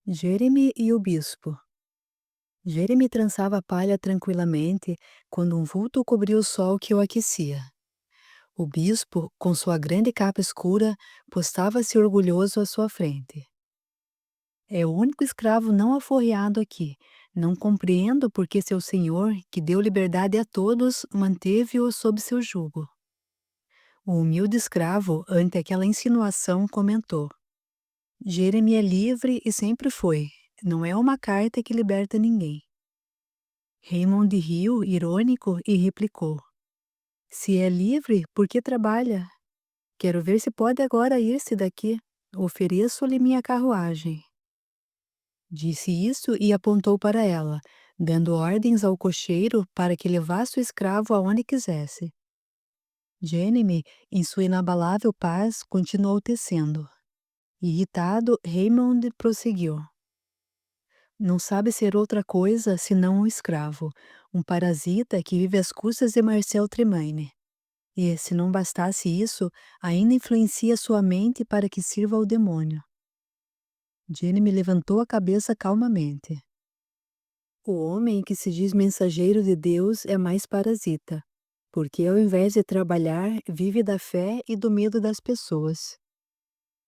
Jeremy e o bispo. Jeremy trançava a palha tranquilamente quando um vulto cobriu o sol que o aquecia. O bispo, com sua grande capa escura, postava-se orgulhoso à sua frente. É o único escravo não alforriado aqui. Não compreendo por que seu senhor, que deu liberdade a todos, manteve-o sob seu jugo. O humilde escravo, ante aquela insinuação, comentou: Jeremy é livre e sempre foi. Não é uma carta que liberta ninguém. Raymond riu, irônico, e replicou: Se é livre, por que trabalha? Quero ver se pode agora ir-se daqui. Ofereço-lhe minha carruagem. Disse isso e apontou para ela, dando ordens ao cocheiro para que levasse o escravo aonde quisesse. Jenny, em sua inabalável paz, continuou tecendo. Irritado, Raymond prosseguiu: Não sabe ser outra coisa senão um escravo, um parasita que vive às custas de Marcel Tremaine. E, se não bastasse isso, ainda influencia sua mente para que sirva ao demônio. Jenny me levantou a cabeça calmamente. O homem que se diz mensageiro de Deus é mais parasita, porque ao invés de trabalhar, vive da fé e do medo das pessoas.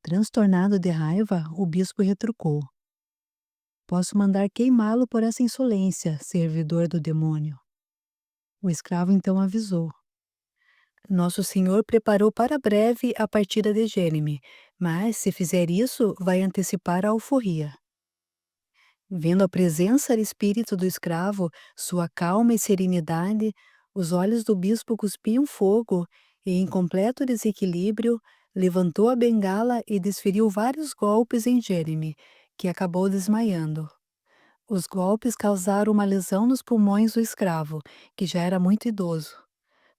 Transtornado de raiva, o bispo retrucou: Posso mandar queimá-lo por essa insolência, servidor do demônio. O escravo então avisou: Nosso Senhor preparou para breve a partida de Jeremy, mas, se fizer isso, vai antecipar a alforria. Vendo a presença de espírito do escravo, sua calma e serenidade, os olhos do bispo cuspiam fogo e, em completo desequilíbrio, levantou a bengala e desferiu vários golpes em Jeremy, que acabou desmaiando. Os golpes causaram uma lesão nos pulmões do escravo, que já era muito idoso.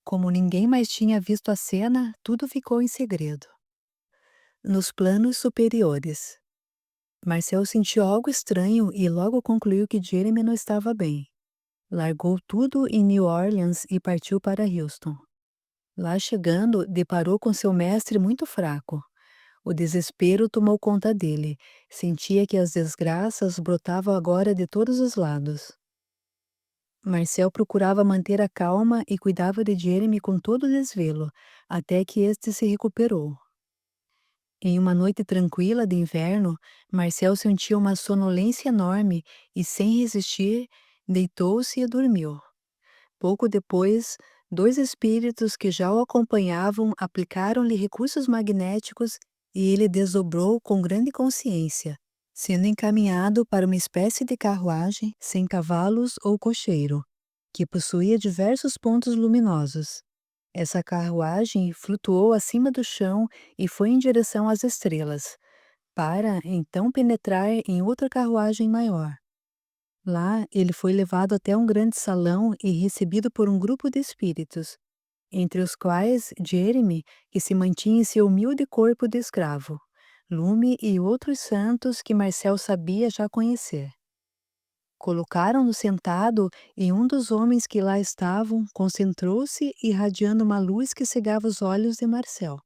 Como ninguém mais tinha visto a cena, tudo ficou em segredo. Nos planos superiores. Marcel sentiu algo estranho e logo concluiu que Jeremy não estava bem. Largou tudo em New Orleans e partiu para Houston. Lá chegando, deparou com seu mestre muito fraco. O desespero tomou conta dele. Sentia que as desgraças brotavam agora de todos os lados. Marcel procurava manter a calma e cuidava de Jeremy com todo desvelo, até que este se recuperou. Em uma noite tranquila de inverno, Marcel sentiu uma sonolência enorme e, sem resistir, deitou-se e dormiu. Pouco depois, dois espíritos que já o acompanhavam aplicaram-lhe recursos magnéticos e ele desdobrou com grande consciência, sendo encaminhado para uma espécie de carruagem sem cavalos ou cocheiro, que possuía diversos pontos luminosos. Essa carruagem flutuou acima do chão e foi em direção às estrelas, para então penetrar em outra carruagem maior. Lá, ele foi levado até um grande salão e recebido por um grupo de espíritos, entre os quais Jeremy, que se mantinha em seu humilde corpo de escravo, Lume e outros santos que Marcel sabia já conhecer. Colocaram-no sentado e um dos homens que lá estavam concentrou-se, irradiando uma luz que cegava os olhos de Marcel.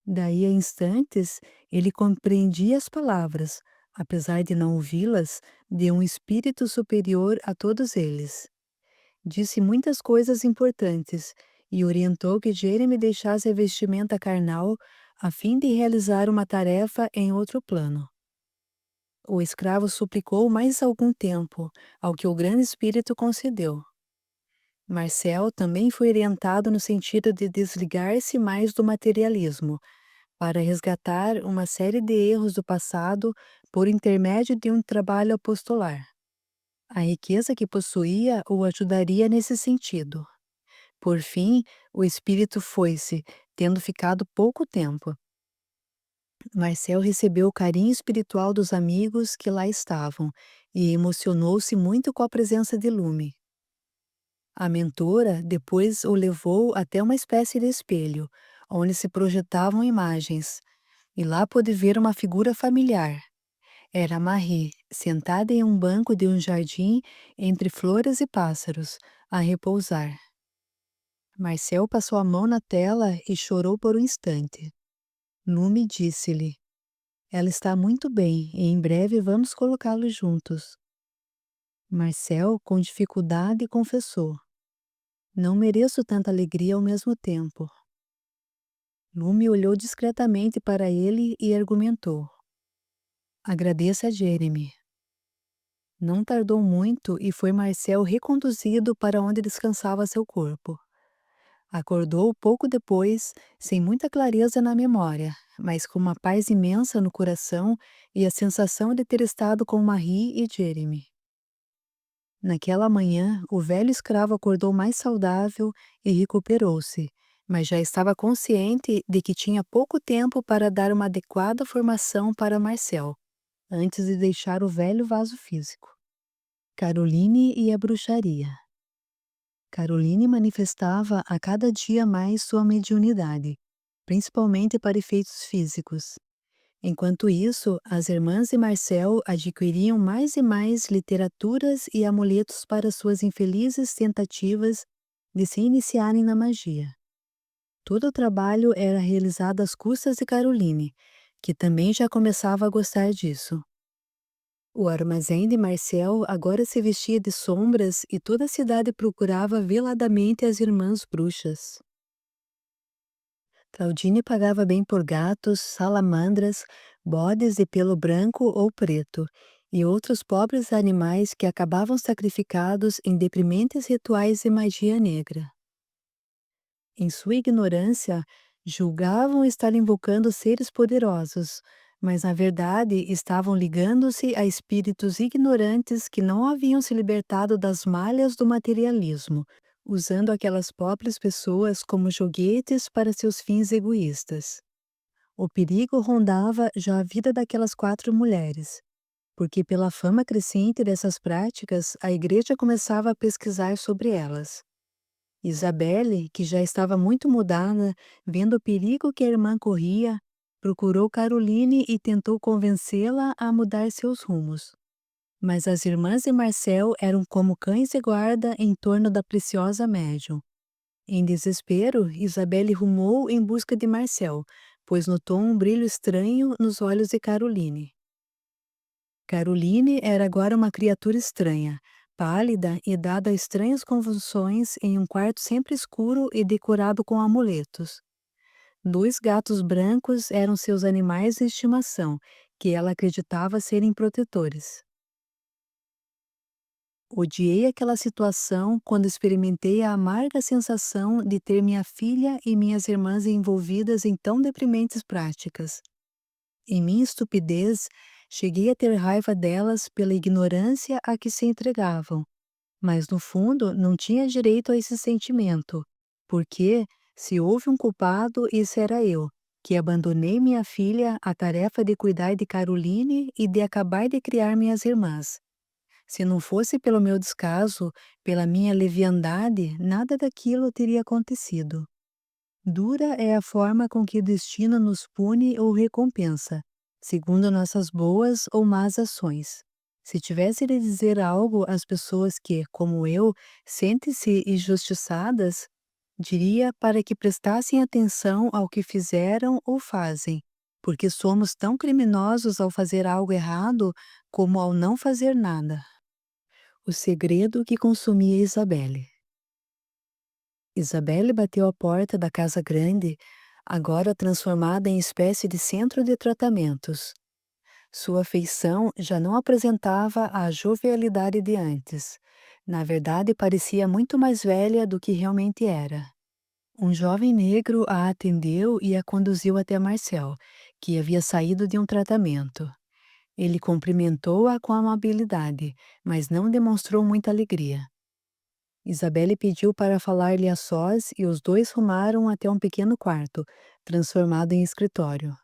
Daí a instantes, ele compreendia as palavras, apesar de não ouvi-las, de um espírito superior a todos eles. Disse muitas coisas importantes e orientou que Jeremy deixasse a vestimenta carnal a fim de realizar uma tarefa em outro plano. O escravo suplicou mais algum tempo, ao que o grande espírito concedeu. Marcel também foi orientado no sentido de desligar-se mais do materialismo, para resgatar uma série de erros do passado por intermédio de um trabalho apostolar. A riqueza que possuía o ajudaria nesse sentido. Por fim, o espírito foi-se, tendo ficado pouco tempo. Marcel recebeu o carinho espiritual dos amigos que lá estavam e emocionou-se muito com a presença de Lume. A mentora depois o levou até uma espécie de espelho, onde se projetavam imagens, e lá pôde ver uma figura familiar. Era Marie, sentada em um banco de um jardim entre flores e pássaros, a repousar. Marcel passou a mão na tela e chorou por um instante. Lume disse-lhe: Ela está muito bem e em breve vamos colocá-los juntos. Marcel, com dificuldade, confessou: Não mereço tanta alegria ao mesmo tempo. Lume olhou discretamente para ele e argumentou: Agradeça a Jeremy. Não tardou muito e foi Marcel reconduzido para onde descansava seu corpo. Acordou pouco depois, sem muita clareza na memória, mas com uma paz imensa no coração e a sensação de ter estado com Marie e Jeremy. Naquela manhã, o velho escravo acordou mais saudável e recuperou-se, mas já estava consciente de que tinha pouco tempo para dar uma adequada formação para Marcel, antes de deixar o velho vaso físico. Caroline e a bruxaria. Caroline manifestava a cada dia mais sua mediunidade, principalmente para efeitos físicos. Enquanto isso, as irmãs de Marcel adquiriam mais e mais literaturas e amuletos para suas infelizes tentativas de se iniciarem na magia. Todo o trabalho era realizado às custas de Caroline, que também já começava a gostar disso. O armazém de Marcel agora se vestia de sombras e toda a cidade procurava veladamente as irmãs bruxas. Claudine pagava bem por gatos, salamandras, bodes de pelo branco ou preto, e outros pobres animais que acabavam sacrificados em deprimentes rituais de magia negra. Em sua ignorância, julgavam estar invocando seres poderosos, mas na verdade estavam ligando-se a espíritos ignorantes que não haviam se libertado das malhas do materialismo, usando aquelas pobres pessoas como joguetes para seus fins egoístas. O perigo rondava já a vida daquelas 4 mulheres, porque pela fama crescente dessas práticas, a igreja começava a pesquisar sobre elas. Isabelle, que já estava muito mudada, vendo o perigo que a irmã corria, procurou Caroline e tentou convencê-la a mudar seus rumos. Mas as irmãs de Marcel eram como cães de guarda em torno da preciosa médium. Em desespero, Isabelle rumou em busca de Marcel, pois notou um brilho estranho nos olhos de Caroline. Caroline era agora uma criatura estranha, pálida e dada a estranhas convulsões em um quarto sempre escuro e decorado com amuletos. 2 gatos brancos eram seus animais de estimação, que ela acreditava serem protetores. Odiei aquela situação quando experimentei a amarga sensação de ter minha filha e minhas irmãs envolvidas em tão deprimentes práticas. Em minha estupidez, cheguei a ter raiva delas pela ignorância a que se entregavam, mas no fundo não tinha direito a esse sentimento, porque, se houve um culpado, esse era eu, que abandonei minha filha à tarefa de cuidar de Caroline e de acabar de criar minhas irmãs. Se não fosse pelo meu descaso, pela minha leviandade, nada daquilo teria acontecido. Dura é a forma com que o destino nos pune ou recompensa, segundo nossas boas ou más ações. Se tivesse de dizer algo às pessoas que, como eu, sentem-se injustiçadas, diria para que prestassem atenção ao que fizeram ou fazem, porque somos tão criminosos ao fazer algo errado como ao não fazer nada. O segredo que consumia Isabelle. Isabelle bateu à porta da casa grande, agora transformada em espécie de centro de tratamentos. Sua feição já não apresentava a jovialidade de antes. Na verdade, parecia muito mais velha do que realmente era. Um jovem negro a atendeu e a conduziu até Marcel, que havia saído de um tratamento. Ele cumprimentou-a com amabilidade, mas não demonstrou muita alegria. Isabelle pediu para falar-lhe a sós e os dois rumaram até um pequeno quarto, transformado em escritório.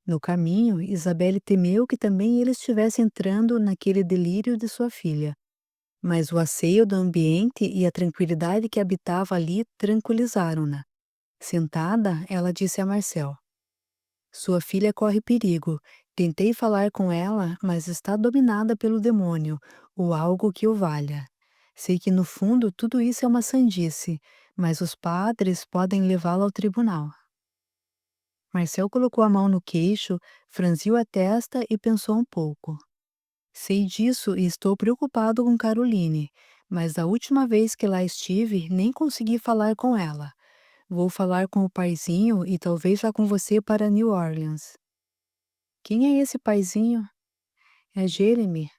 No caminho, Isabelle temeu que também ele estivesse entrando naquele delírio de sua filha, mas o asseio do ambiente e a tranquilidade que habitava ali tranquilizaram-na. Sentada, ela disse a Marcel: Sua filha corre perigo. Tentei falar com ela, mas está dominada pelo demônio, ou algo que o valha. Sei que no fundo tudo isso é uma sandice, mas os padres podem levá-la ao tribunal. Marcel colocou a mão no queixo, franziu a testa e pensou um pouco. Sei disso e estou preocupado com Caroline, mas da última vez que lá estive, nem consegui falar com ela. Vou falar com o paizinho e talvez vá com você para New Orleans. Quem é esse paizinho? É Jeremy.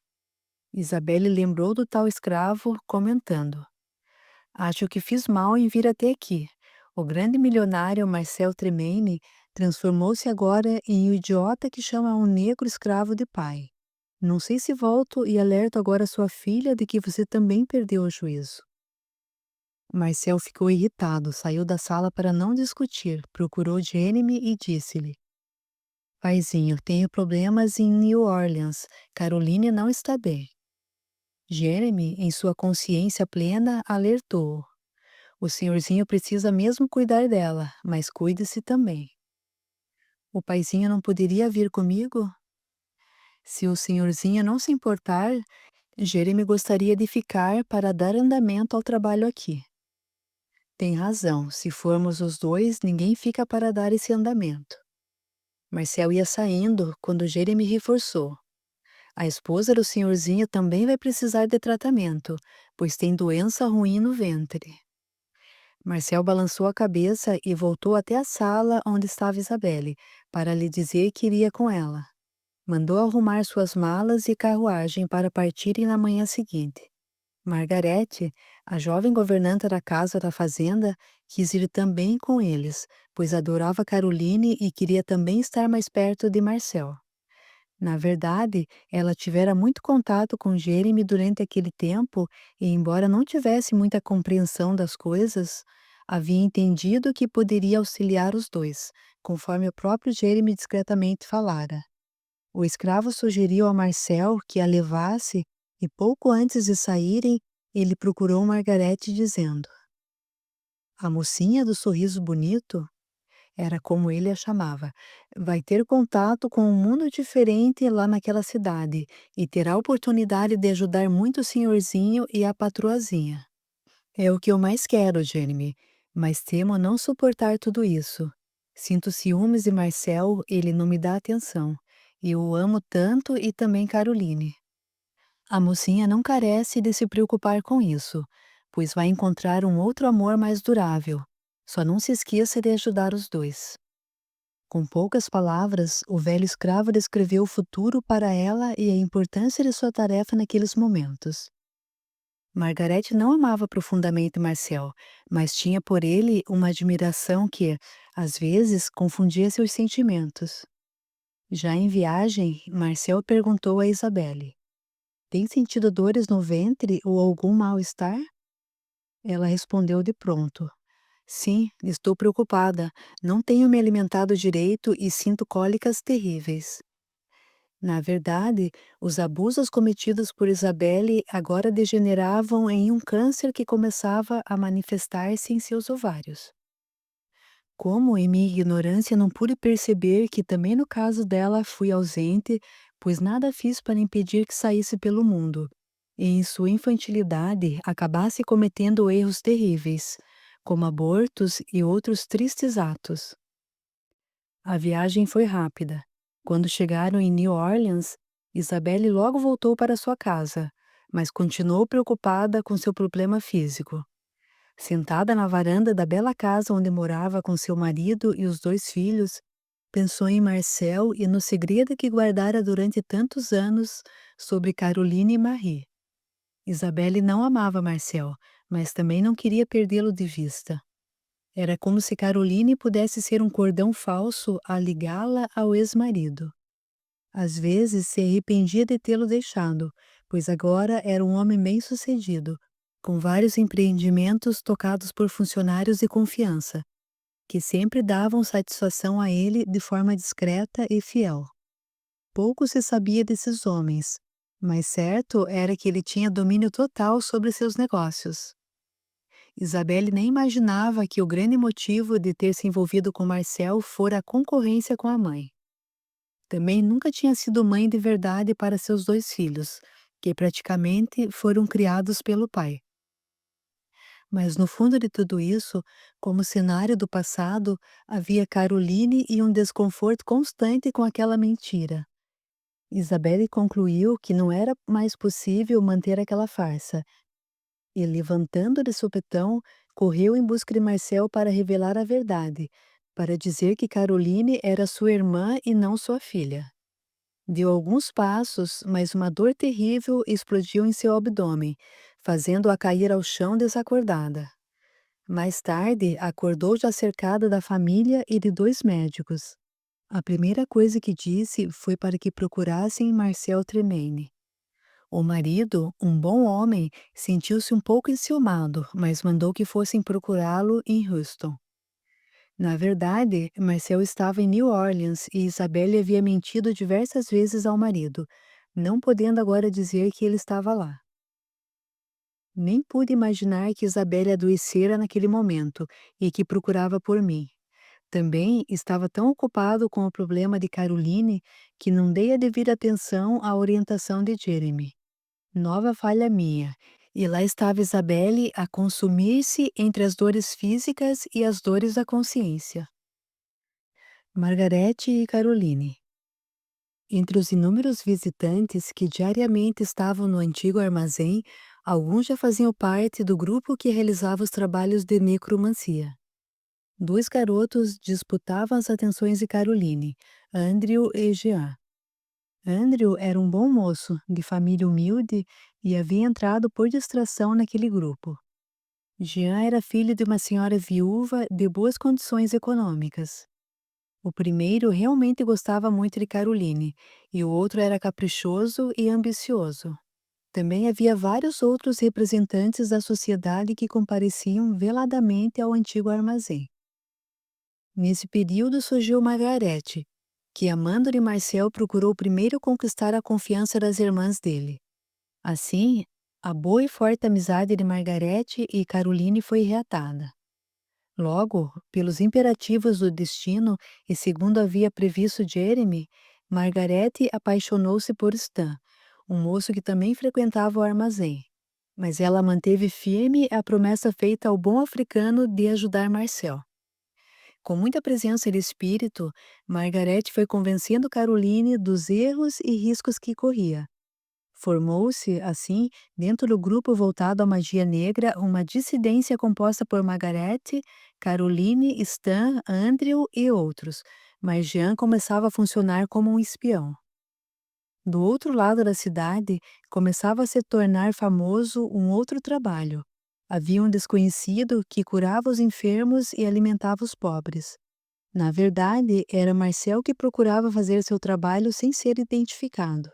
Isabelle lembrou do tal escravo, comentando. Acho que fiz mal em vir até aqui. O grande milionário Marcel Tremaine transformou-se agora em um idiota que chama um negro escravo de pai. Não sei se volto e alerto agora sua filha de que você também perdeu o juízo. Marcel ficou irritado, saiu da sala para não discutir, procurou Jeremy e disse-lhe: Paizinho, tenho problemas em New Orleans. Caroline não está bem. Jeremy, em sua consciência plena, alertou: o senhorzinho precisa mesmo cuidar dela, mas cuide-se também. O paizinho não poderia vir comigo? Se o senhorzinho não se importar, Jeremy gostaria de ficar para dar andamento ao trabalho aqui. Tem razão, se formos os dois, ninguém fica para dar esse andamento. Marcel ia saindo quando Jeremy reforçou. A esposa do senhorzinho também vai precisar de tratamento, pois tem doença ruim no ventre. Marcel balançou a cabeça e voltou até a sala onde estava Isabelle, para lhe dizer que iria com ela. Mandou arrumar suas malas e carruagem para partirem na manhã seguinte. Margarete, a jovem governanta da casa da fazenda, quis ir também com eles, pois adorava Caroline e queria também estar mais perto de Marcel. Na verdade, ela tivera muito contato com Jeremy durante aquele tempo e, embora não tivesse muita compreensão das coisas, havia entendido que poderia auxiliar os dois, conforme o próprio Jeremy discretamente falara. O escravo sugeriu a Marcel que a levasse e pouco antes de saírem, ele procurou Margarete dizendo: A mocinha do sorriso bonito, era como ele a chamava, vai ter contato com um mundo diferente lá naquela cidade e terá a oportunidade de ajudar muito o senhorzinho e a patroazinha. É o que eu mais quero, Jeremy, mas temo não suportar tudo isso. Sinto ciúmes de Marcel, ele não me dá atenção. E eu o amo tanto e também Caroline. A mocinha não carece de se preocupar com isso, pois vai encontrar um outro amor mais durável. Só não se esqueça de ajudar os dois. Com poucas palavras, o velho escravo descreveu o futuro para ela e a importância de sua tarefa naqueles momentos. Margarete não amava profundamente Marcel, mas tinha por ele uma admiração que, às vezes, confundia seus sentimentos. Já em viagem, Marcel perguntou a Isabelle: Tem sentido dores no ventre ou algum mal-estar? Ela respondeu de pronto: Sim, estou preocupada. Não tenho me alimentado direito e sinto cólicas terríveis. Na verdade, os abusos cometidos por Isabelle agora degeneravam em um câncer que começava a manifestar-se em seus ovários. Como, em minha ignorância, não pude perceber que também no caso dela fui ausente, pois nada fiz para impedir que saísse pelo mundo, e em sua infantilidade acabasse cometendo erros terríveis, como abortos e outros tristes atos. A viagem foi rápida. Quando chegaram em New Orleans, Isabelle logo voltou para sua casa, mas continuou preocupada com seu problema físico. Sentada na varanda da bela casa onde morava com seu marido e os dois filhos, pensou em Marcel e no segredo que guardara durante tantos anos sobre Caroline e Marie. Isabelle não amava Marcel, mas também não queria perdê-lo de vista. Era como se Caroline pudesse ser um cordão falso a ligá-la ao ex-marido. Às vezes se arrependia de tê-lo deixado, pois agora era um homem bem-sucedido, com vários empreendimentos tocados por funcionários de confiança, que sempre davam satisfação a ele de forma discreta e fiel. Pouco se sabia desses homens, mas certo era que ele tinha domínio total sobre seus negócios. Isabelle nem imaginava que o grande motivo de ter se envolvido com Marcel fora a concorrência com a mãe. Também nunca tinha sido mãe de verdade para seus dois filhos, que praticamente foram criados pelo pai. Mas no fundo de tudo isso, como cenário do passado, havia Caroline e um desconforto constante com aquela mentira. Isabelle concluiu que não era mais possível manter aquela farsa, e levantando de supetão, correu em busca de Marcel para revelar a verdade, para dizer que Caroline era sua irmã e não sua filha. Deu alguns passos, mas uma dor terrível explodiu em seu abdômen, fazendo-a cair ao chão desacordada. Mais tarde, acordou já cercada da família e de 2 médicos. A primeira coisa que disse foi para que procurassem Marcel Tremaine. O marido, um bom homem, sentiu-se um pouco enciumado, mas mandou que fossem procurá-lo em Houston. Na verdade, Marcel estava em New Orleans e Isabelle havia mentido diversas vezes ao marido, não podendo agora dizer que ele estava lá. Nem pude imaginar que Isabelle adoecera naquele momento e que procurava por mim. Também estava tão ocupado com o problema de Caroline que não dei a devida atenção à orientação de Jeremy. Nova falha minha. E lá estava Isabelle a consumir-se entre as dores físicas e as dores da consciência. Margarete e Caroline. Entre os inúmeros visitantes que diariamente estavam no antigo armazém, alguns já faziam parte do grupo que realizava os trabalhos de necromancia. 2 garotos disputavam as atenções de Caroline, Andrew e Jean. Andrew era um bom moço, de família humilde, e havia entrado por distração naquele grupo. Jean era filho de uma senhora viúva de boas condições econômicas. O primeiro realmente gostava muito de Caroline, e o outro era caprichoso e ambicioso. Também havia vários outros representantes da sociedade que compareciam veladamente ao antigo armazém. Nesse período surgiu Margarete, que, amando de Marcel, procurou primeiro conquistar a confiança das irmãs dele. Assim, a boa e forte amizade de Margarete e Caroline foi reatada. Logo, pelos imperativos do destino e segundo havia previsto Jeremy, Margarete apaixonou-se por Stan, um moço que também frequentava o armazém. Mas ela manteve firme a promessa feita ao bom africano de ajudar Marcel. Com muita presença de espírito, Margarete foi convencendo Caroline dos erros e riscos que corria. Formou-se, assim, dentro do grupo voltado à magia negra, uma dissidência composta por Margarete, Caroline, Stan, Andrew e outros, mas Jean começava a funcionar como um espião. Do outro lado da cidade, começava a se tornar famoso um outro trabalho. Havia um desconhecido que curava os enfermos e alimentava os pobres. Na verdade, era Marcel que procurava fazer seu trabalho sem ser identificado.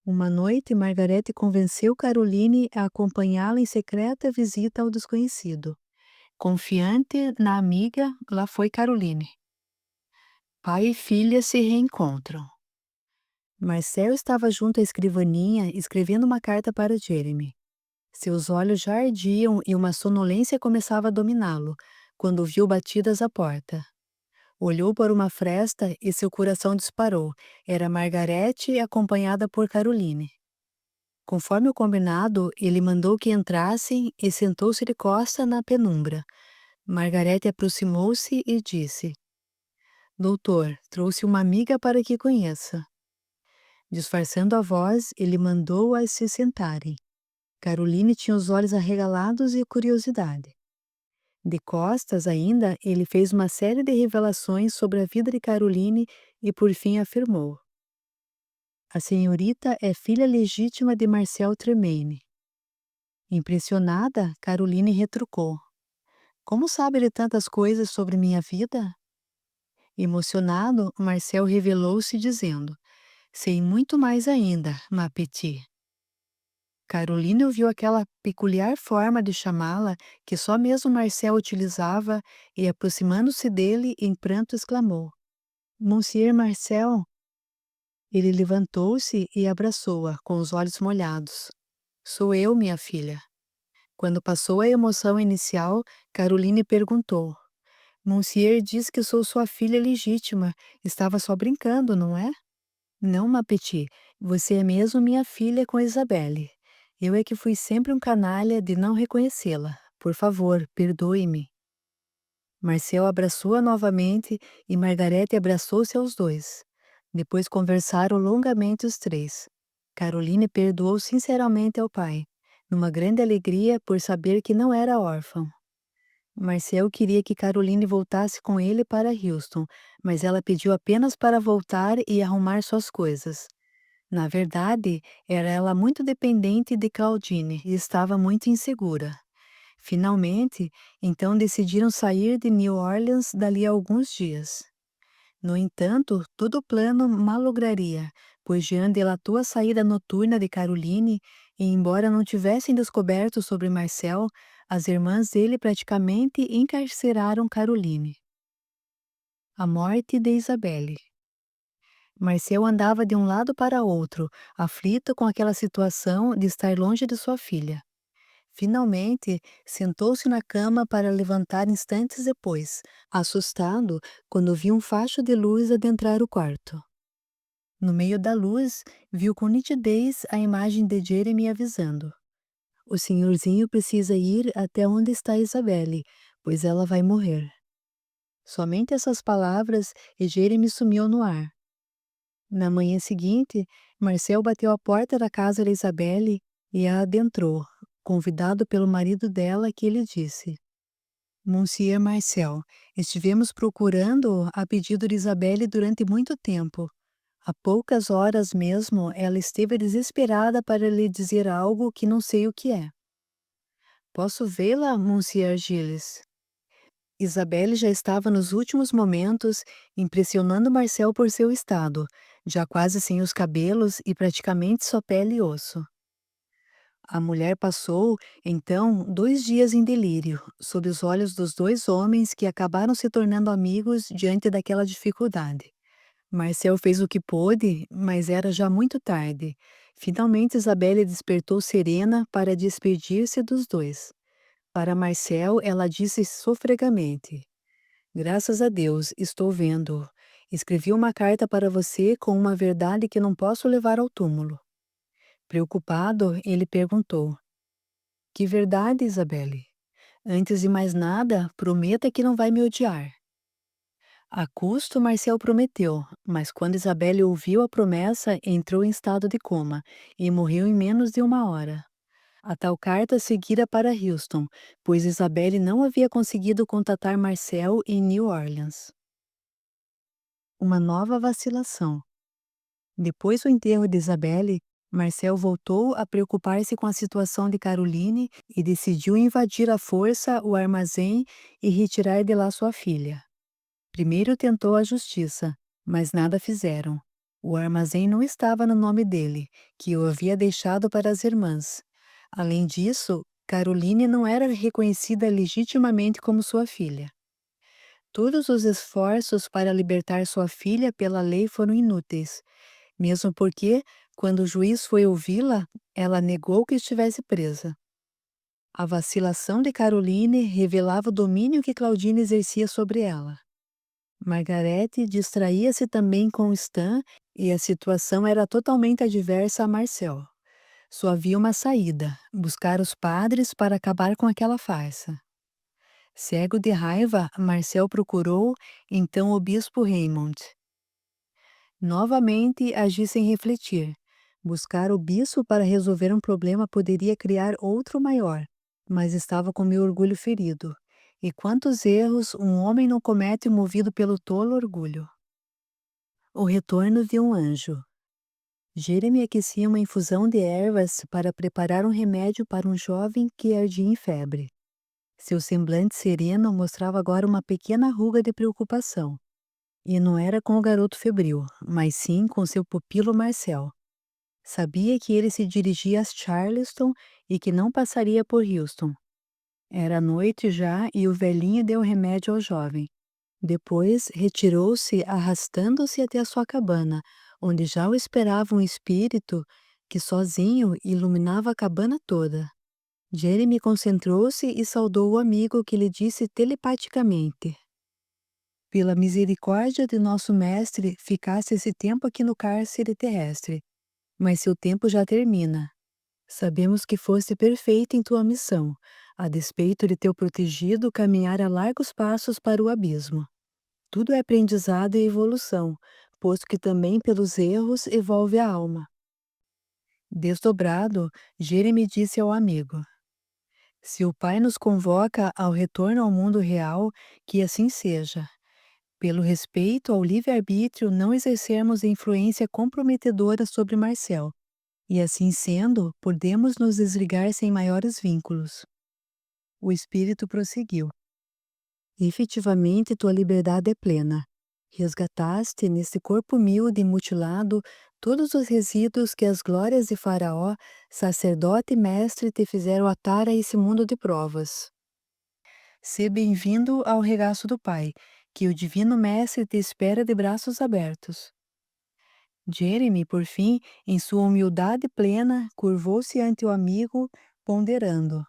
Uma noite, Margarete convenceu Caroline a acompanhá-la em secreta visita ao desconhecido. Confiante na amiga, lá foi Caroline. Pai e filha se reencontram. Marcel estava junto à escrivaninha escrevendo uma carta para Jeremy. Seus olhos já ardiam e uma sonolência começava a dominá-lo, quando viu batidas à porta. Olhou para uma fresta e seu coração disparou. Era Margarete acompanhada por Caroline. Conforme o combinado, ele mandou que entrassem e sentou-se de costa na penumbra. Margarete aproximou-se e disse: Doutor, trouxe uma amiga para que conheça. Disfarçando a voz, ele mandou-as se sentarem. Caroline tinha os olhos arregalados de curiosidade. De costas ainda, ele fez uma série de revelações sobre a vida de Caroline e por fim afirmou: A senhorita é filha legítima de Marcel Tremaine. Impressionada, Caroline retrucou: Como sabe de tantas coisas sobre minha vida? Emocionado, Marcel revelou-se dizendo: Sei muito mais ainda, ma petite. Caroline ouviu aquela peculiar forma de chamá-la que só mesmo Marcel utilizava e, aproximando-se dele, em pranto exclamou: Monsieur Marcel! Ele levantou-se e abraçou-a, com os olhos molhados. Sou eu, minha filha. Quando passou a emoção inicial, Caroline perguntou: Monsieur diz que sou sua filha legítima. Estava só brincando, não é? Não, ma petite. Você é mesmo minha filha com Isabelle. Eu é que fui sempre um canalha de não reconhecê-la. Por favor, perdoe-me. Marcel abraçou-a novamente e Margarete abraçou-se aos dois. Depois conversaram longamente os três. Caroline perdoou sinceramente ao pai, numa grande alegria por saber que não era órfão. Marcel queria que Caroline voltasse com ele para Houston, mas ela pediu apenas para voltar e arrumar suas coisas. Na verdade, era ela muito dependente de Claudine e estava muito insegura. Finalmente, então decidiram sair de New Orleans dali a alguns dias. No entanto, todo o plano malograria, pois Jean delatou a saída noturna de Caroline e, embora não tivessem descoberto sobre Marcel, as irmãs dele praticamente encarceraram Caroline. A morte de Isabelle. Marcel andava de um lado para outro, aflito com aquela situação de estar longe de sua filha. Finalmente, sentou-se na cama para levantar instantes depois, assustado quando viu um facho de luz adentrar o quarto. No meio da luz, viu com nitidez a imagem de Jeremy avisando: "O senhorzinho precisa ir até onde está Isabelle, pois ela vai morrer." Somente essas palavras e Jeremy sumiu no ar. Na manhã seguinte, Marcel bateu à porta da casa de Isabelle e a adentrou, convidado pelo marido dela, que lhe disse: "Monsieur Marcel, estivemos procurando-o a pedido de Isabelle durante muito tempo. Há poucas horas mesmo ela esteve desesperada para lhe dizer algo que não sei o que é." "Posso vê-la, Monsieur Gilles?" Isabelle já estava nos últimos momentos, impressionando Marcel por seu estado, já quase sem os cabelos e praticamente só pele e osso. A mulher passou, então, 2 dias em delírio, sob os olhos dos dois homens que acabaram se tornando amigos diante daquela dificuldade. Marcel fez o que pôde, mas era já muito tarde. Finalmente Isabelle despertou serena para despedir-se dos dois. Para Marcel, ela disse sofregamente: "Graças a Deus, estou vendo. Escrevi uma carta para você com uma verdade que não posso levar ao túmulo." Preocupado, ele perguntou: "Que verdade, Isabelle? Antes de mais nada, prometa que não vai me odiar." A custo, Marcel prometeu, mas quando Isabelle ouviu a promessa, entrou em estado de coma e morreu em menos de 1 hora. A tal carta seguira para Houston, pois Isabelle não havia conseguido contatar Marcel em New Orleans. Uma nova vacilação. Depois do enterro de Isabelle, Marcel voltou a preocupar-se com a situação de Caroline e decidiu invadir à força o armazém e retirar de lá sua filha. Primeiro tentou a justiça, mas nada fizeram. O armazém não estava no nome dele, que o havia deixado para as irmãs. Além disso, Caroline não era reconhecida legitimamente como sua filha. Todos os esforços para libertar sua filha pela lei foram inúteis, mesmo porque, quando o juiz foi ouvi-la, ela negou que estivesse presa. A vacilação de Caroline revelava o domínio que Claudine exercia sobre ela. Margarete distraía-se também com Stan e a situação era totalmente adversa a Marcel. Só havia uma saída: buscar os padres para acabar com aquela farsa. Cego de raiva, Marcel procurou então o bispo Raymond. Novamente agi sem refletir. Buscar o bispo para resolver um problema poderia criar outro maior, mas estava com meu orgulho ferido. E quantos erros um homem não comete movido pelo tolo orgulho? O retorno de um anjo. Jeremy aquecia uma infusão de ervas para preparar um remédio para um jovem que ardia em febre. Seu semblante sereno mostrava agora uma pequena ruga de preocupação. E não era com o garoto febril, mas sim com seu pupilo Marcel. Sabia que ele se dirigia a Charleston e que não passaria por Houston. Era noite já e o velhinho deu remédio ao jovem. Depois retirou-se arrastando-se até a sua cabana, onde já o esperava um espírito que sozinho iluminava a cabana toda. Jeremy concentrou-se e saudou o amigo, que lhe disse telepaticamente: "Pela misericórdia de nosso mestre, ficasse esse tempo aqui no cárcere terrestre, mas seu tempo já termina. Sabemos que foste perfeito em tua missão, a despeito de teu protegido caminhar a largos passos para o abismo. Tudo é aprendizado e evolução, posto que também pelos erros evolve a alma. Desdobrado, Jeremy disse ao amigo: Se o Pai nos convoca ao retorno ao mundo real, que assim seja. Pelo respeito ao livre-arbítrio, não exercermos influência comprometedora sobre Marcel, e assim sendo, podemos nos desligar sem maiores vínculos. O espírito prosseguiu: Efetivamente, tua liberdade é plena. Resgataste, nesse corpo humilde e mutilado, todos os resíduos que as glórias de Faraó, sacerdote e mestre, te fizeram atar a esse mundo de provas. Sê bem-vindo ao regaço do Pai, que o Divino Mestre te espera de braços abertos. Jeremy, por fim, em sua humildade plena, curvou-se ante o amigo, ponderando: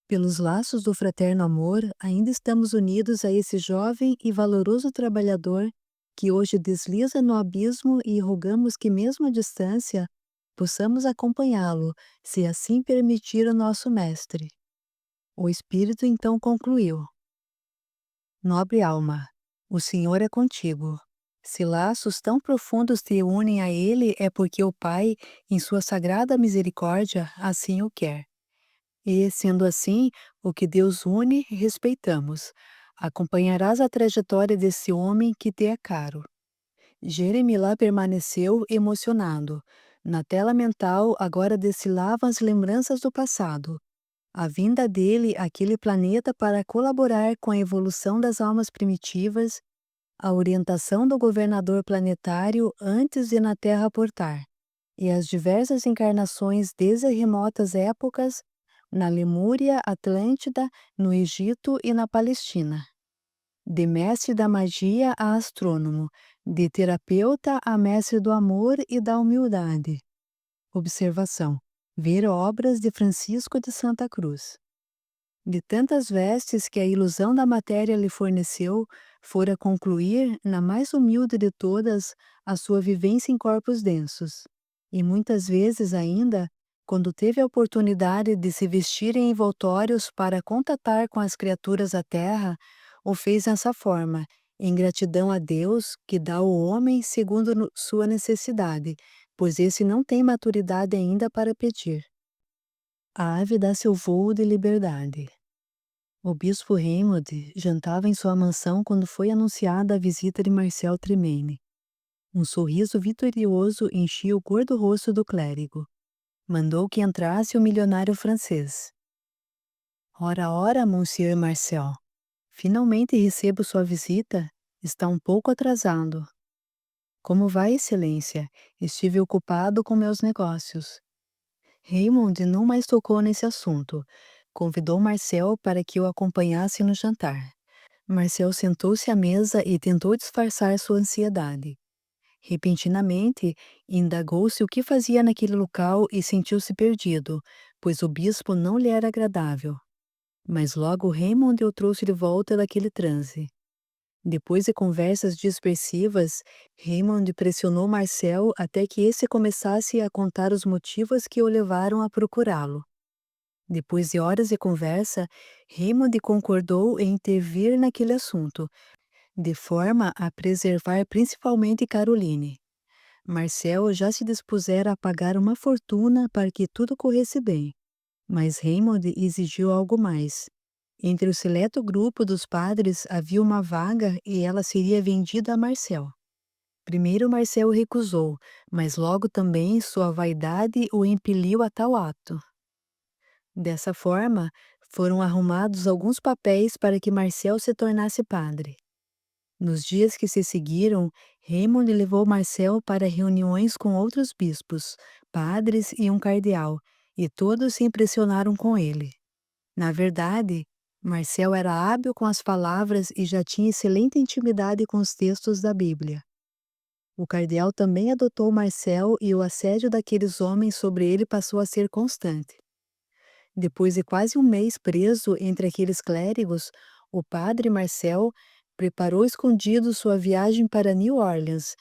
Pelos laços do fraterno amor, ainda estamos unidos a esse jovem e valoroso trabalhador que hoje desliza no abismo e rogamos que, mesmo à distância, possamos acompanhá-lo, se assim permitir o nosso Mestre. O Espírito então concluiu: Nobre alma, o Senhor é contigo. Se laços tão profundos te unem a Ele, é porque o Pai, em sua sagrada misericórdia, assim o quer. E, sendo assim, o que Deus une, respeitamos. Acompanharás a trajetória desse homem que te é caro. Jeremy lá permaneceu emocionado. Na tela mental agora desfilavam as lembranças do passado. A vinda dele àquele planeta para colaborar com a evolução das almas primitivas, a orientação do governador planetário antes de na Terra portar, e as diversas encarnações desde remotas épocas na Lemúria, Atlântida, no Egito e na Palestina. De mestre da magia a astrônomo, de terapeuta a mestre do amor e da humildade. Observação: ver obras de Francisco de Santa Cruz. De tantas vestes que a ilusão da matéria lhe forneceu, fora concluir, na mais humilde de todas, a sua vivência em corpos densos. E muitas vezes ainda, quando teve a oportunidade de se vestir em envoltórios para contatar com as criaturas da terra, o fez nessa forma, em gratidão a Deus, que dá ao homem segundo sua necessidade, pois esse não tem maturidade ainda para pedir. A ave dá seu vôo de liberdade. O bispo Raymond jantava em sua mansão quando foi anunciada a visita de Marcel Tremaine. Um sorriso vitorioso enchia o gordo rosto do clérigo. Mandou que entrasse o milionário francês. Ora, ora, Monsieur Marcel. Finalmente recebo sua visita. Está um pouco atrasado. Como vai, Excelência? Estive ocupado com meus negócios. Raymond não mais tocou nesse assunto. Convidou Marcel para que o acompanhasse no jantar. Marcel sentou-se à mesa e tentou disfarçar sua ansiedade. Repentinamente, indagou-se o que fazia naquele local e sentiu-se perdido, pois o bispo não lhe era agradável. Mas logo Raymond o trouxe de volta daquele transe. Depois de conversas dispersivas, Raymond pressionou Marcel até que esse começasse a contar os motivos que o levaram a procurá-lo. Depois de horas de conversa, Raymond concordou em intervir naquele assunto, de forma a preservar principalmente Caroline. Marcel já se dispusera a pagar uma fortuna para que tudo corresse bem, mas Raymond exigiu algo mais. Entre o seleto grupo dos padres havia uma vaga e ela seria vendida a Marcel. Primeiro Marcel recusou, mas logo também sua vaidade o impeliu a tal ato. Dessa forma, foram arrumados alguns papéis para que Marcel se tornasse padre. Nos dias que se seguiram, Raymond levou Marcel para reuniões com outros bispos, padres e um cardeal, e todos se impressionaram com ele. Na verdade, Marcel era hábil com as palavras e já tinha excelente intimidade com os textos da Bíblia. O cardeal também adotou Marcel e o assédio daqueles homens sobre ele passou a ser constante. Depois de quase um mês preso entre aqueles clérigos, o padre Marcel preparou escondido sua viagem para New Orleans,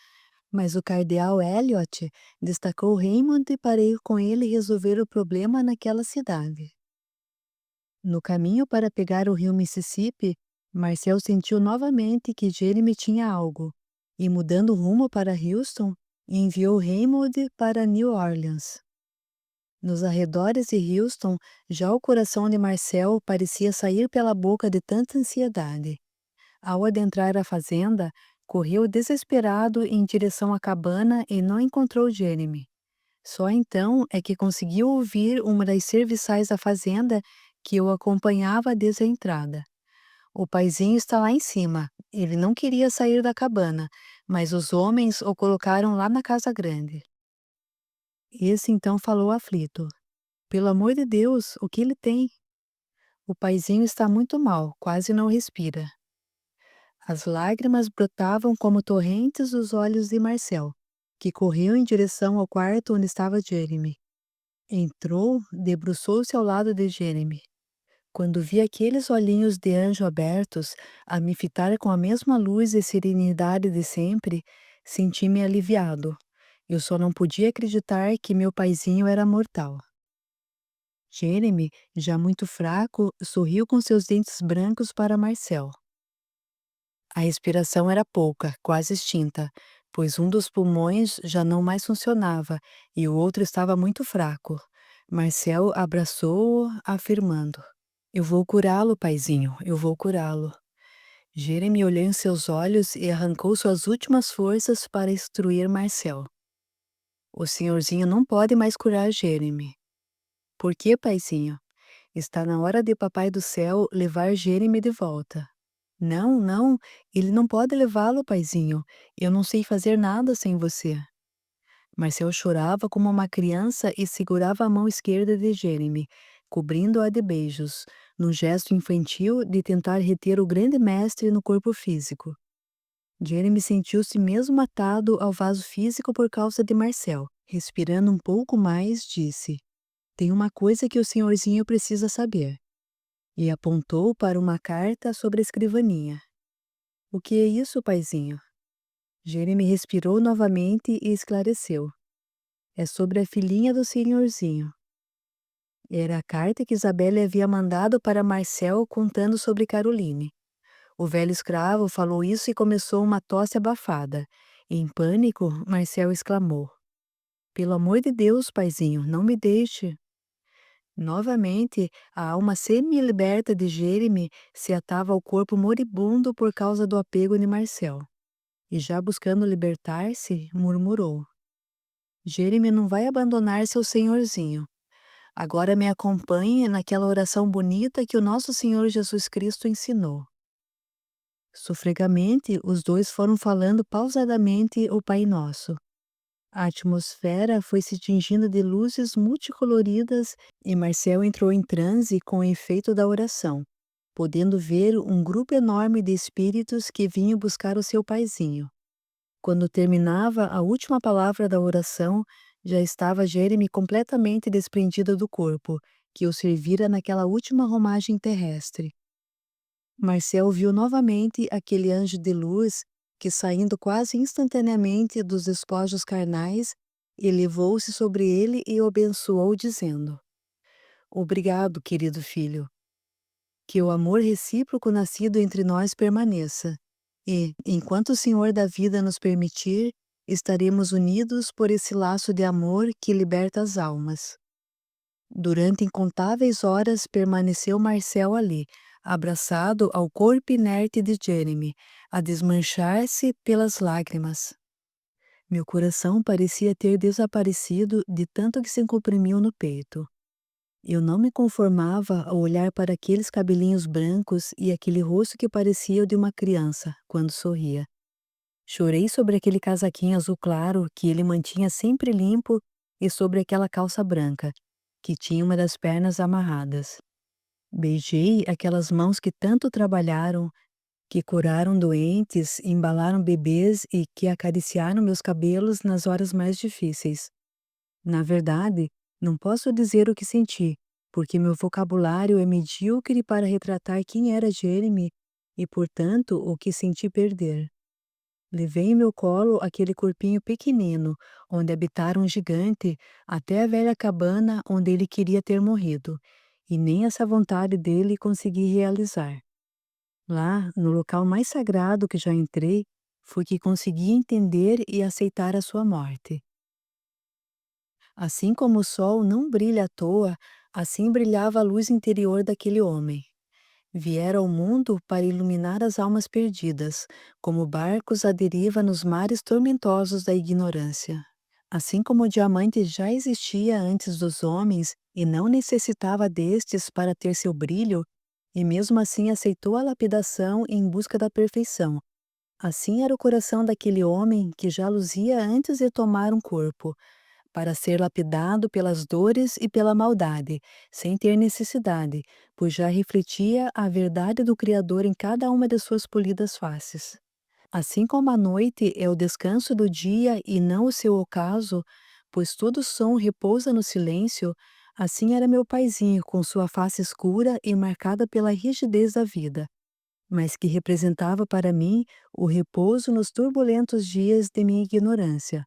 mas o cardeal Elliot destacou Raymond para ir com ele resolver o problema naquela cidade. No caminho para pegar o rio Mississippi, Marcel sentiu novamente que Jeremy tinha algo, e mudando rumo para Houston, enviou Raymond para New Orleans. Nos arredores de Houston, já o coração de Marcel parecia sair pela boca de tanta ansiedade. Ao adentrar a fazenda, correu desesperado em direção à cabana e não encontrou Jeremy. Só então é que conseguiu ouvir uma das serviçais da fazenda que o acompanhava desde a entrada. O paizinho está lá em cima. Ele não queria sair da cabana, mas os homens o colocaram lá na casa grande. Esse então falou aflito: Pelo amor de Deus, o que ele tem? O paizinho está muito mal, quase não respira. As lágrimas brotavam como torrentes dos olhos de Marcel, que correu em direção ao quarto onde estava Jeremy. Entrou, debruçou-se ao lado de Jeremy. Quando vi aqueles olhinhos de anjo abertos a me fitar com a mesma luz e serenidade de sempre, senti-me aliviado. Eu só não podia acreditar que meu paizinho era mortal. Jeremy, já muito fraco, sorriu com seus dentes brancos para Marcel. A respiração era pouca, quase extinta, pois um dos pulmões já não mais funcionava e o outro estava muito fraco. Marcel abraçou-o, afirmando: Eu vou curá-lo, paizinho, eu vou curá-lo. Jeremy olhou em seus olhos e arrancou suas últimas forças para instruir Marcel. O senhorzinho não pode mais curar Jeremy. Por que, paizinho? Está na hora de Papai do Céu levar Jeremy de volta. Não, não, ele não pode levá-lo, paizinho. Eu não sei fazer nada sem você. Marcel chorava como uma criança e segurava a mão esquerda de Jeremy, cobrindo-a de beijos, num gesto infantil de tentar reter o grande mestre no corpo físico. Jeremy sentiu-se mesmo atado ao vaso físico por causa de Marcel. Respirando um pouco mais, disse: Tem uma coisa que o senhorzinho precisa saber. E apontou para uma carta sobre a escrivaninha. O que é isso, paizinho? Jeremy respirou novamente e esclareceu. É sobre a filhinha do senhorzinho. Era a carta que Isabelle havia mandado para Marcel contando sobre Caroline. O velho escravo falou isso e começou uma tosse abafada. Em pânico, Marcel exclamou: Pelo amor de Deus, paizinho, não me deixe. Novamente, a alma semi-liberta de Jeremy se atava ao corpo moribundo por causa do apego de Marcel. E já buscando libertar-se, murmurou: Jeremy não vai abandonar seu senhorzinho. Agora me acompanhe naquela oração bonita que o nosso Senhor Jesus Cristo ensinou. Sofregamente, os dois foram falando pausadamente o Pai Nosso. A atmosfera foi se tingindo de luzes multicoloridas e Marcel entrou em transe com o efeito da oração, podendo ver um grupo enorme de espíritos que vinham buscar o seu paizinho. Quando terminava a última palavra da oração, já estava Jeremy completamente desprendido do corpo, que o servira naquela última romagem terrestre. Marcel viu novamente aquele anjo de luz que, saindo quase instantaneamente dos despojos carnais, elevou-se sobre ele e o abençoou, dizendo: Obrigado, querido filho. Que o amor recíproco nascido entre nós permaneça, e, enquanto o Senhor da vida nos permitir, estaremos unidos por esse laço de amor que liberta as almas. Durante incontáveis horas permaneceu Marcel ali, abraçado ao corpo inerte de Jeremy, a desmanchar-se pelas lágrimas. Meu coração parecia ter desaparecido de tanto que se comprimiu no peito. Eu não me conformava ao olhar para aqueles cabelinhos brancos e aquele rosto que parecia o de uma criança, quando sorria. Chorei sobre aquele casaquinho azul claro que ele mantinha sempre limpo e sobre aquela calça branca, que tinha uma das pernas amarradas. Beijei aquelas mãos que tanto trabalharam, que curaram doentes, embalaram bebês e que acariciaram meus cabelos nas horas mais difíceis. Na verdade, não posso dizer o que senti, porque meu vocabulário é medíocre para retratar quem era Jeremy e, portanto, o que senti perder. Levei em meu colo aquele corpinho pequenino, onde habitara um gigante, até a velha cabana onde ele queria ter morrido, e nem essa vontade dele consegui realizar. Lá, no local mais sagrado que já entrei, foi que consegui entender e aceitar a sua morte. Assim como o sol não brilha à toa, assim brilhava a luz interior daquele homem. Viera ao mundo para iluminar as almas perdidas, como barcos à deriva nos mares tormentosos da ignorância. Assim como o diamante já existia antes dos homens e não necessitava destes para ter seu brilho, e mesmo assim aceitou a lapidação em busca da perfeição. Assim era o coração daquele homem que já luzia antes de tomar um corpo, para ser lapidado pelas dores e pela maldade, sem ter necessidade, pois já refletia a verdade do Criador em cada uma de suas polidas faces. Assim como a noite é o descanso do dia e não o seu ocaso, pois todo som repousa no silêncio, assim era meu paizinho com sua face escura e marcada pela rigidez da vida, mas que representava para mim o repouso nos turbulentos dias de minha ignorância,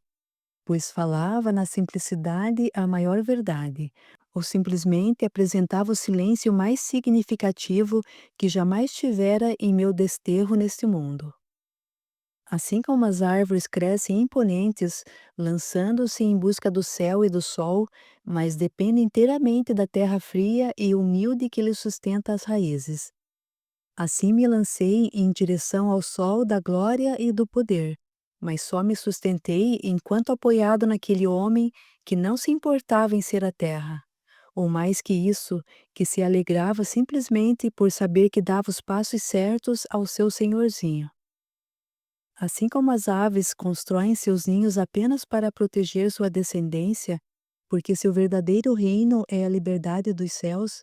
pois falava na simplicidade a maior verdade, ou simplesmente apresentava o silêncio mais significativo que jamais tivera em meu desterro neste mundo. Assim como as árvores crescem imponentes, lançando-se em busca do céu e do sol, mas dependem inteiramente da terra fria e humilde que lhes sustenta as raízes. Assim me lancei em direção ao sol da glória e do poder, mas só me sustentei enquanto apoiado naquele homem que não se importava em ser a terra, ou mais que isso, que se alegrava simplesmente por saber que dava os passos certos ao seu senhorzinho. Assim como as aves constroem seus ninhos apenas para proteger sua descendência, porque seu verdadeiro reino é a liberdade dos céus,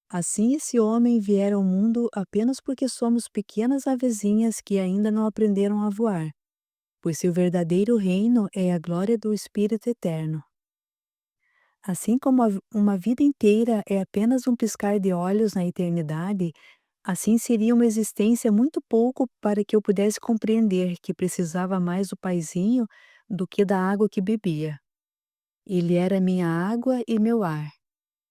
assim esse homem vier ao mundo apenas porque somos pequenas avezinhas que ainda não aprenderam a voar, pois seu verdadeiro reino é a glória do Espírito Eterno. Assim como uma vida inteira é apenas um piscar de olhos na eternidade, assim seria uma existência muito pouco para que eu pudesse compreender que precisava mais do paizinho do que da água que bebia. Ele era minha água e meu ar.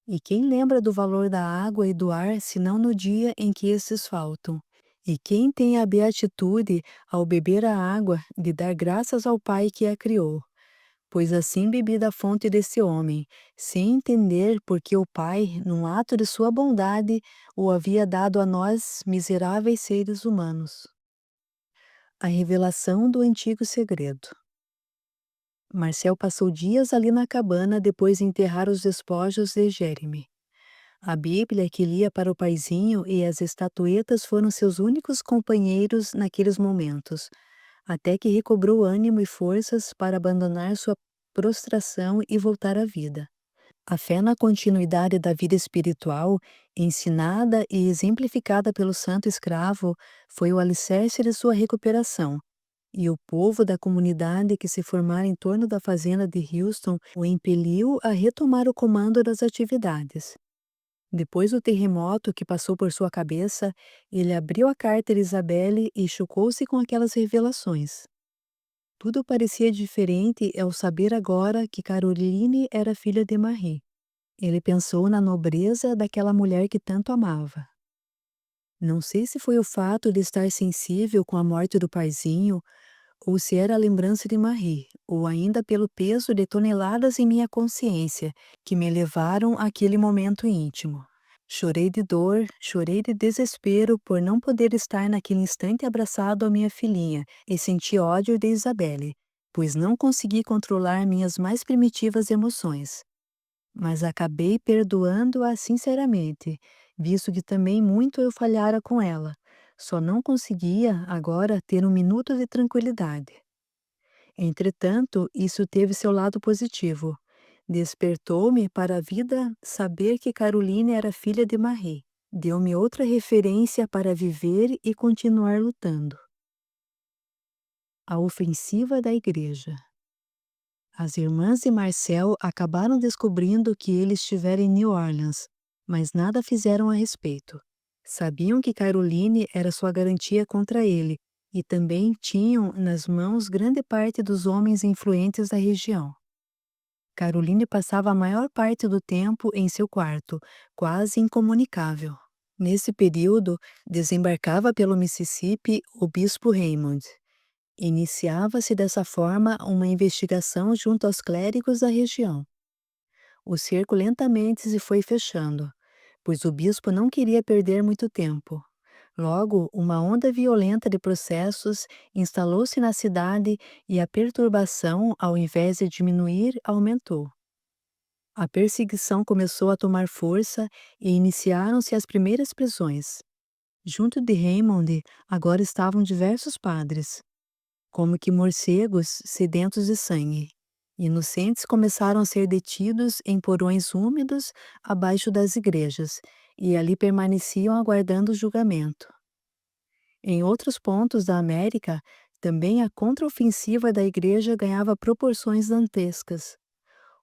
E quem lembra do valor da água e do ar senão no dia em que estes faltam? E quem tem a beatitude, ao beber a água, de dar graças ao Pai que a criou? Pois assim bebi da fonte desse homem, sem entender por que o Pai, num ato de sua bondade, o havia dado a nós, miseráveis seres humanos. A revelação do antigo segredo. Marcel passou dias ali na cabana depois de enterrar os despojos de Jeremy. A Bíblia que lia para o paizinho e as estatuetas foram seus únicos companheiros naqueles momentos, até que recobrou ânimo e forças para abandonar sua prostração e voltar à vida. A fé na continuidade da vida espiritual, ensinada e exemplificada pelo santo escravo, foi o alicerce de sua recuperação, e o povo da comunidade que se formara em torno da fazenda de Houston o impeliu a retomar o comando das atividades. Depois do terremoto que passou por sua cabeça, ele abriu a carta de Isabelle e chocou-se com aquelas revelações. Tudo parecia diferente ao saber agora que Caroline era filha de Marie. Ele pensou na nobreza daquela mulher que tanto amava. Não sei se foi o fato de estar sensível com a morte do paizinho, ou se era a lembrança de Marie, ou ainda pelo peso de toneladas em minha consciência, que me levaram àquele momento íntimo. Chorei de dor, chorei de desespero por não poder estar naquele instante abraçado à minha filhinha, e senti ódio de Isabelle, pois não consegui controlar minhas mais primitivas emoções. Mas acabei perdoando-a sinceramente, visto que também muito eu falhara com ela. Só não conseguia, agora, ter um minuto de tranquilidade. Entretanto, isso teve seu lado positivo. Despertou-me para a vida saber que Caroline era filha de Marie. Deu-me outra referência para viver e continuar lutando. A ofensiva da igreja. As irmãs de Marcel acabaram descobrindo que ele estivera em New Orleans, mas nada fizeram a respeito. Sabiam que Caroline era sua garantia contra ele, e também tinham nas mãos grande parte dos homens influentes da região. Caroline passava a maior parte do tempo em seu quarto, quase incomunicável. Nesse período, desembarcava pelo Mississippi o bispo Raymond. Iniciava-se dessa forma uma investigação junto aos clérigos da região. O cerco lentamente se foi fechando, pois o bispo não queria perder muito tempo. Logo, uma onda violenta de processos instalou-se na cidade e a perturbação, ao invés de diminuir, aumentou. A perseguição começou a tomar força e iniciaram-se as primeiras prisões. Junto de Raymond, agora estavam diversos padres, como que morcegos sedentos de sangue. Inocentes começaram a ser detidos em porões úmidos abaixo das igrejas, e ali permaneciam aguardando o julgamento. Em outros pontos da América, também a contraofensiva da igreja ganhava proporções dantescas.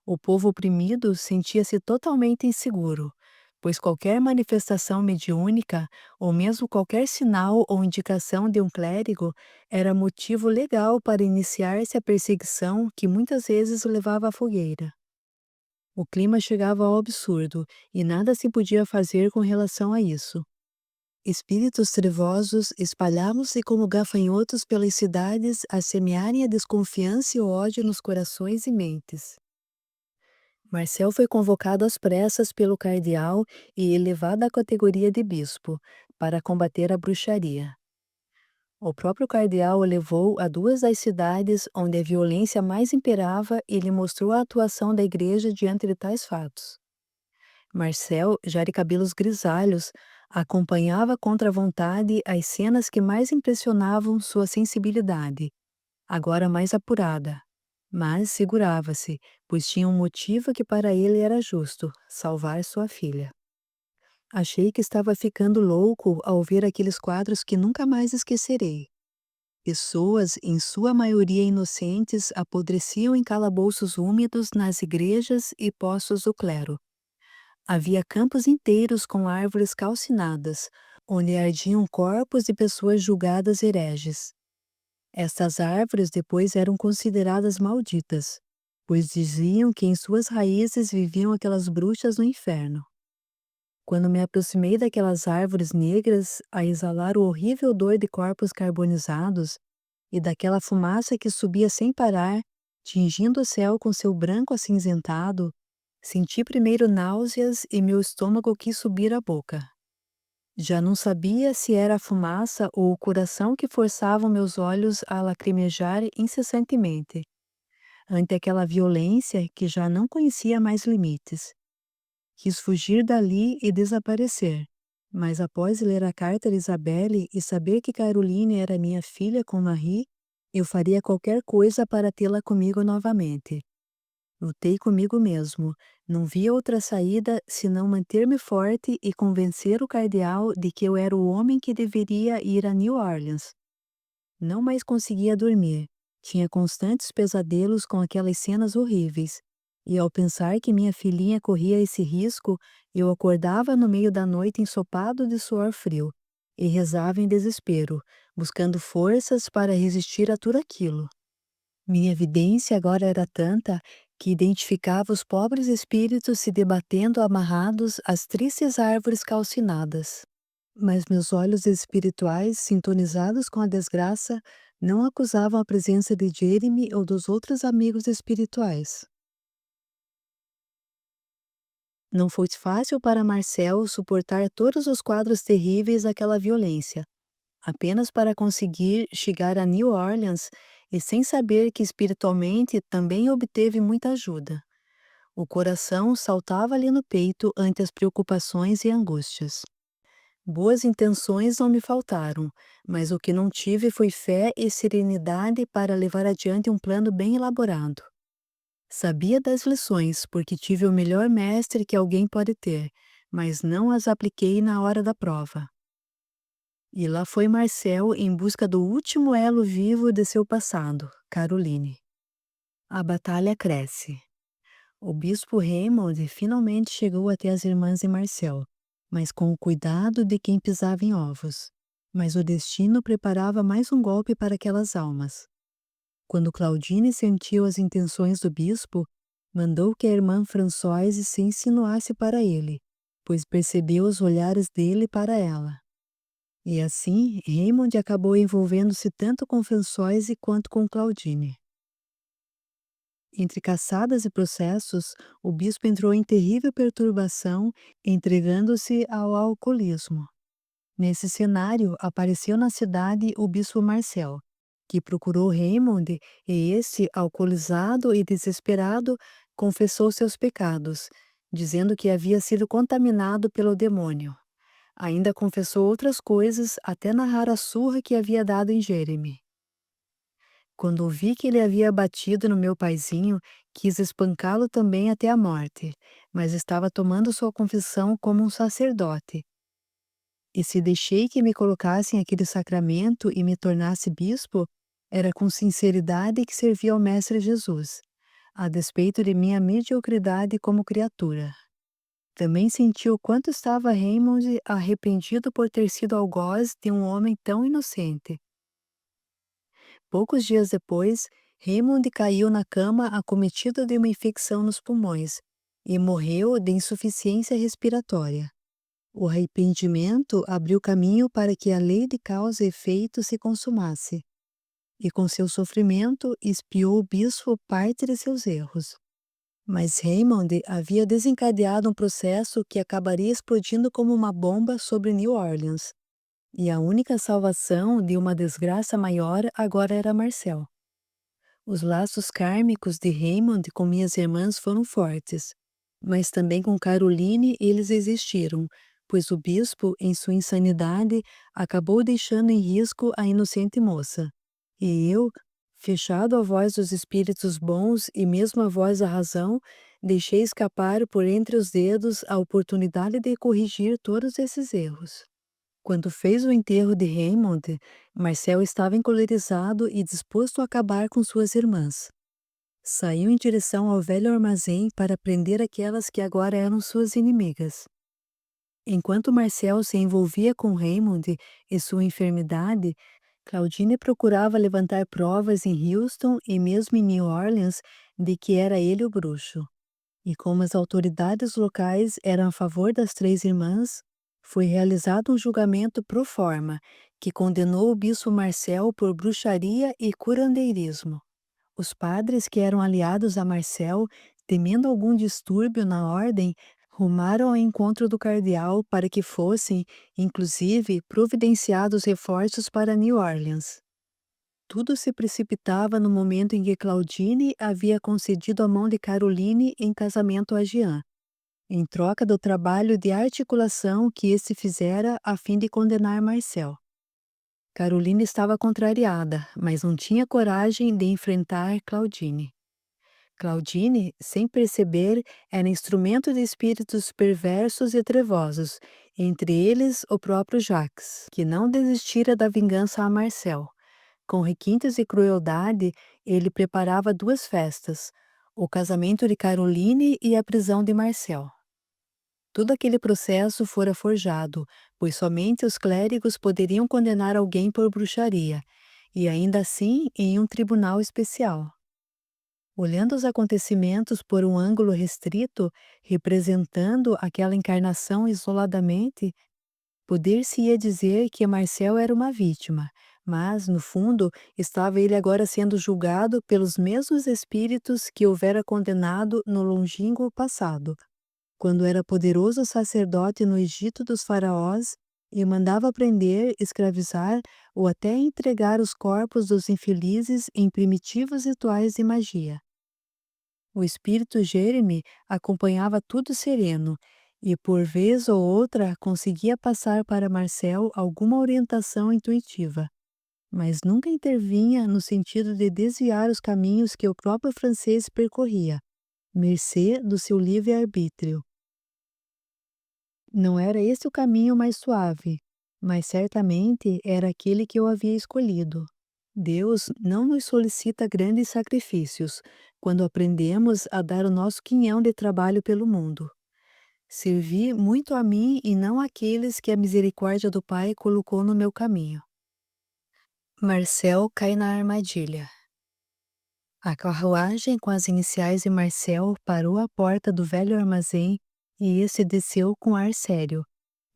O povo oprimido sentia-se totalmente inseguro, pois qualquer manifestação mediúnica, ou mesmo qualquer sinal ou indicação de um clérigo, era motivo legal para iniciar-se a perseguição que muitas vezes levava à fogueira. O clima chegava ao absurdo e nada se podia fazer com relação a isso. Espíritos trevosos espalhavam-se como gafanhotos pelas cidades a semearem a desconfiança e o ódio nos corações e mentes. Marcel foi convocado às pressas pelo cardeal e elevado à categoria de bispo, para combater a bruxaria. O próprio cardeal o levou a duas das cidades onde a violência mais imperava e lhe mostrou a atuação da igreja diante de tais fatos. Marcel, já de cabelos grisalhos, acompanhava contra a vontade as cenas que mais impressionavam sua sensibilidade, agora mais apurada. Mas segurava-se, pois tinha um motivo que para ele era justo: salvar sua filha. Achei que estava ficando louco ao ver aqueles quadros que nunca mais esquecerei. Pessoas, em sua maioria inocentes, apodreciam em calabouços úmidos nas igrejas e postos do clero. Havia campos inteiros com árvores calcinadas, onde ardiam corpos de pessoas julgadas hereges. Estas árvores depois eram consideradas malditas, pois diziam que em suas raízes viviam aquelas bruxas do inferno. Quando me aproximei daquelas árvores negras a exalar o horrível odor de corpos carbonizados e daquela fumaça que subia sem parar, tingindo o céu com seu branco acinzentado, senti primeiro náuseas e meu estômago quis subir à boca. Já não sabia se era a fumaça ou o coração que forçavam meus olhos a lacrimejar incessantemente, ante aquela violência que já não conhecia mais limites. Quis fugir dali e desaparecer, mas após ler a carta de Isabelle e saber que Caroline era minha filha com Marie, eu faria qualquer coisa para tê-la comigo novamente. Lutei comigo mesmo, não via outra saída senão manter-me forte e convencer o cardeal de que eu era o homem que deveria ir a New Orleans. Não mais conseguia dormir, tinha constantes pesadelos com aquelas cenas horríveis, e ao pensar que minha filhinha corria esse risco, eu acordava no meio da noite ensopado de suor frio, e rezava em desespero, buscando forças para resistir a tudo aquilo. Minha evidência agora era tanta que identificava os pobres espíritos se debatendo amarrados às tristes árvores calcinadas. Mas meus olhos espirituais, sintonizados com a desgraça, não acusavam a presença de Jeremy ou dos outros amigos espirituais. Não foi fácil para Marcel suportar todos os quadros terríveis daquela violência, apenas para conseguir chegar a New Orleans e sem saber que espiritualmente também obteve muita ajuda. O coração saltava-lhe no peito ante as preocupações e angústias. Boas intenções não me faltaram, mas o que não tive foi fé e serenidade para levar adiante um plano bem elaborado. Sabia das lições, porque tive o melhor mestre que alguém pode ter, mas não as apliquei na hora da prova. E lá foi Marcel em busca do último elo vivo de seu passado, Caroline. A batalha cresce. O bispo Raymond finalmente chegou até as irmãs de Marcel, mas com o cuidado de quem pisava em ovos. Mas o destino preparava mais um golpe para aquelas almas. Quando Claudine sentiu as intenções do bispo, Mandou que a irmã Françoise se insinuasse para ele, pois percebeu os olhares dele para ela. E assim, Raymond acabou envolvendo-se tanto com Françoise quanto com Claudine. Entre caçadas e processos, o bispo entrou em terrível perturbação, entregando-se ao alcoolismo. Nesse cenário, apareceu na cidade o bispo Marcel, que procurou Raymond e este, alcoolizado e desesperado, confessou seus pecados, dizendo que havia sido contaminado pelo demônio. Ainda confessou outras coisas, até narrar a surra que havia dado em Jeremy. Quando ouvi que ele havia batido no meu paizinho, quis espancá-lo também até a morte, mas estava tomando sua confissão como um sacerdote. E se deixei que me colocassem aquele sacramento e me tornasse bispo, era com sinceridade que servia ao Mestre Jesus, a despeito de minha mediocridade como criatura. Também senti o quanto estava Raymond arrependido por ter sido algoz de um homem tão inocente. Poucos dias depois, Raymond caiu na cama acometido de uma infecção nos pulmões e morreu de insuficiência respiratória. O arrependimento abriu caminho para que a lei de causa e efeito se consumasse, e com seu sofrimento expiou o bispo parte de seus erros. Mas Raymond havia desencadeado um processo que acabaria explodindo como uma bomba sobre New Orleans, e a única salvação de uma desgraça maior agora era Marcel. Os laços kármicos de Raymond com minhas irmãs foram fortes, mas também com Caroline eles existiram, pois o bispo, em sua insanidade, acabou deixando em risco a inocente moça. E eu, fechado à voz dos espíritos bons e mesmo à voz da razão, deixei escapar por entre os dedos a oportunidade de corrigir todos esses erros. Quando fez o enterro de Raymond, Marcel estava encolerizado e disposto a acabar com suas irmãs. Saiu em direção ao velho armazém para prender aquelas que agora eram suas inimigas. Enquanto Marcel se envolvia com Raymond e sua enfermidade, Claudine procurava levantar provas em Houston e mesmo em New Orleans de que era ele o bruxo. E como as autoridades locais eram a favor das três irmãs, foi realizado um julgamento pro forma, que condenou o bispo Marcel por bruxaria e curandeirismo. Os padres que eram aliados a Marcel, temendo algum distúrbio na ordem, rumaram ao encontro do cardeal para que fossem, inclusive, providenciados reforços para New Orleans. Tudo se precipitava no momento em que Claudine havia concedido a mão de Caroline em casamento a Jean, em troca do trabalho de articulação que este fizera a fim de condenar Marcel. Caroline estava contrariada, mas não tinha coragem de enfrentar Claudine. Claudine, sem perceber, era instrumento de espíritos perversos e trevosos, entre eles o próprio Jacques, que não desistira da vingança a Marcel. Com requintes e crueldade, ele preparava duas festas, o casamento de Caroline e a prisão de Marcel. Todo aquele processo fora forjado, pois somente os clérigos poderiam condenar alguém por bruxaria, e ainda assim em um tribunal especial. Olhando os acontecimentos por um ângulo restrito, representando aquela encarnação isoladamente, poder-se-ia dizer que Marcel era uma vítima, mas, no fundo, estava ele agora sendo julgado pelos mesmos espíritos que houvera condenado no longínquo passado, quando era poderoso sacerdote no Egito dos faraós e mandava prender, escravizar ou até entregar os corpos dos infelizes em primitivos rituais de magia. O espírito Jeremy acompanhava tudo sereno e, por vez ou outra, conseguia passar para Marcel alguma orientação intuitiva, mas nunca intervinha no sentido de desviar os caminhos que o próprio francês percorria, mercê do seu livre-arbítrio. Não era esse o caminho mais suave, mas certamente era aquele que eu havia escolhido. Deus não nos solicita grandes sacrifícios quando aprendemos a dar o nosso quinhão de trabalho pelo mundo. Servi muito a mim e não àqueles que a misericórdia do Pai colocou no meu caminho. Marcel cai na armadilha. A carruagem com as iniciais de Marcel parou à porta do velho armazém e esse desceu com ar sério,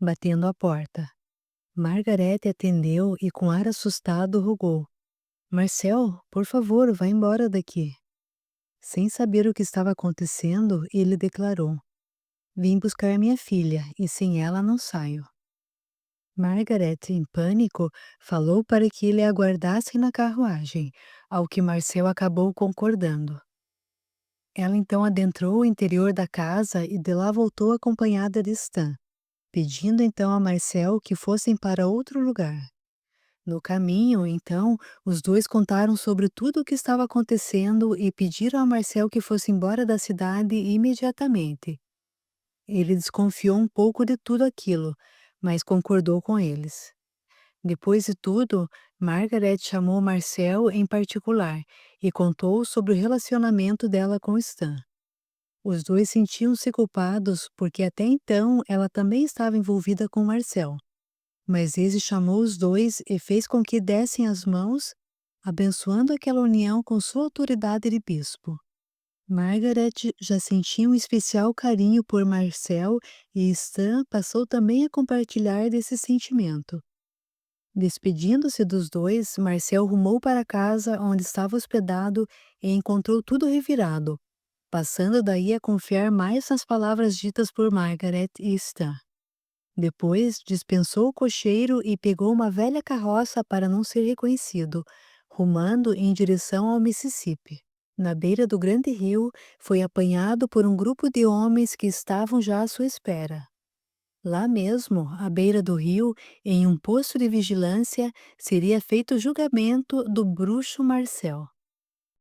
batendo a porta. Margarete atendeu e com ar assustado rogou: Marcel, por favor, vá embora daqui. Sem saber o que estava acontecendo, ele declarou: Vim buscar minha filha e sem ela não saio. Margaret, em pânico, falou para que ele a aguardasse na carruagem, ao que Marcel acabou concordando. Ela então adentrou o interior da casa e de lá voltou acompanhada de Stan, pedindo então a Marcel que fossem para outro lugar. No caminho, então, os dois contaram sobre tudo o que estava acontecendo e pediram a Marcel que fosse embora da cidade imediatamente. Ele desconfiou um pouco de tudo aquilo, mas concordou com eles. Depois de tudo, Margaret chamou Marcel em particular e contou sobre o relacionamento dela com Stan. Os dois sentiam-se culpados porque até então ela também estava envolvida com Marcel. Mas esse chamou os dois e fez com que dessem as mãos, abençoando aquela união com sua autoridade de bispo. Margaret já sentia um especial carinho por Marcel e Stan passou também a compartilhar desse sentimento. Despedindo-se dos dois, Marcel rumou para a casa onde estava hospedado e encontrou tudo revirado, passando daí a confiar mais nas palavras ditas por Margaret e Stan. Depois dispensou o cocheiro e pegou uma velha carroça para não ser reconhecido, rumando em direção ao Mississippi. Na beira do grande rio, foi apanhado por um grupo de homens que estavam já à sua espera. Lá mesmo, à beira do rio, em um posto de vigilância, seria feito o julgamento do bruxo Marcel.